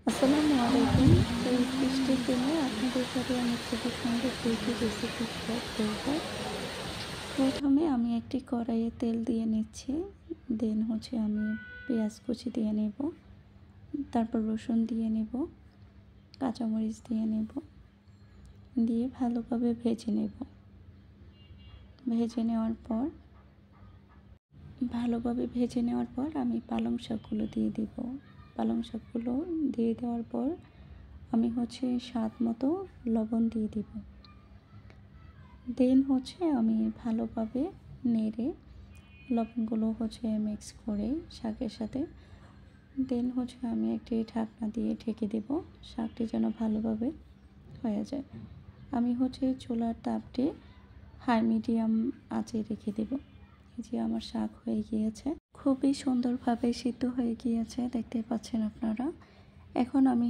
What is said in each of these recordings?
আসসালামু আলাইকুম। এই বৃষ্টির দিনে আপনাদের সাথে আমি খুবই সুন্দর ২টি রেসিপি শেয়ার করব। প্রথমে আমি একটি কড়াইয়ে তেল দিয়ে নিচ্ছি। দেন আমি পেঁয়াজ কুচি দিয়ে নেব। তারপর রসুন দিয়ে নেব, কাঁচামরিচ দিয়ে নেব। দিয়ে ভালোভাবে ভেজে নেব। ভেজে নেওয়ার পর আমি পালং শাকগুলো দিয়ে দিব। পালং শাকগুলো দিয়ে দেওয়ার পর আমি স্বাদ মতো লবণ দিয়ে দিব। দেন আমি ভালোভাবে নেড়ে লবণগুলো মিক্স করে শাকের সাথে। দেন আমি একটি ঢাকনা দিয়ে ঢেকে দেব, শাকটি যেন ভালোভাবে হয়ে যায়। আমি চুলার তাপটি হাই মিডিয়াম আঁচে রেখে দেব। এই যে আমার শাক হয়ে গিয়েছে, খুবই সুন্দরভাবে সিদ্ধ হয়ে গিয়েছে, দেখতে পাচ্ছেন আপনারা। এখন আমি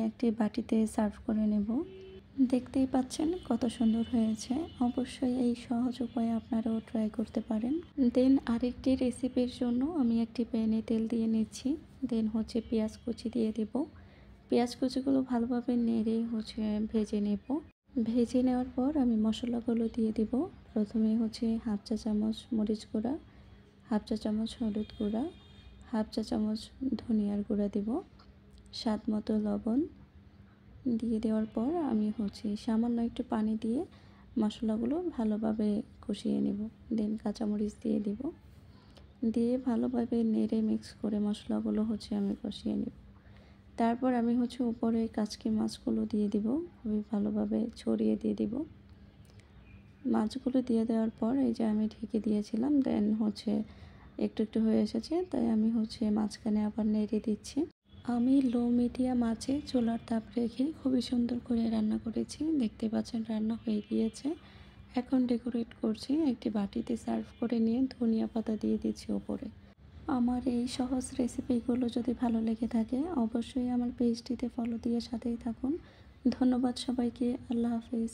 একটি বাটিতে সার্ভ করে নেব। দেখতেই পাচ্ছেন কত সুন্দর হয়েছে। অবশ্যই এই সহজ উপায়ে আপনারাও ট্রাই করতে পারেন। দেন আরেকটি রেসিপির জন্য আমি একটি প্যানে তেল দিয়ে নিচ্ছি। দেন পেঁয়াজ কুচি দিয়ে দেব। পেঁয়াজ কুচিগুলো ভালোভাবে নেড়ে ভেজে নেব। ভেজে নেওয়ার পর আমি মশলাগুলো দিয়ে দেব। প্রথমে হাফ চা চামচ মরিচ গুঁড়া, হাফ চা চামচ হলুদ গুঁড়া, হাফ চা চামচ ধনিয়ার গুঁড়া দেব, স্বাদ মতো লবণ দিয়ে দেওয়ার পর আমি সামান্য একটু পানি দিয়ে মশলাগুলো ভালোভাবে কষিয়ে নেব। দেন কাঁচামরিচ দিয়ে দিব। দিয়ে ভালোভাবে নেড়ে মিক্স করে মশলাগুলো আমি কষিয়ে নেব। তারপর আমি উপরে কাচকি মাছগুলো দিয়ে দিব, খুবই ভালোভাবে ছড়িয়ে দিয়ে দিব। মাছগুলো দিয়ে দেওয়ার পর এই যে আমি ঢেকে দিয়েছিলাম, দেন একটু একটু হয়ে এসেছে, তাই আমি মাঝখানে আবার নেড়ে দিচ্ছি। আমি লো মিডিয়াম আঁচে চুলার তাপ রেখে খুবই সুন্দর করে রান্না করেছি। দেখতে পাচ্ছেন রান্না হয়ে গিয়েছে। এখন ডেকোরেট করছি, একটি বাটিতে সার্ভ করে নিয়ে ধনিয়া পাতা দিয়ে দিচ্ছি ওপরে। আমার এই সহজ রেসিপিগুলো যদি ভালো লেগে থাকে অবশ্যই আমার পেজটিতে ফলো দিয়ে সাথেই থাকুন। ধন্যবাদ সবাইকে। আল্লাহ হাফেজ।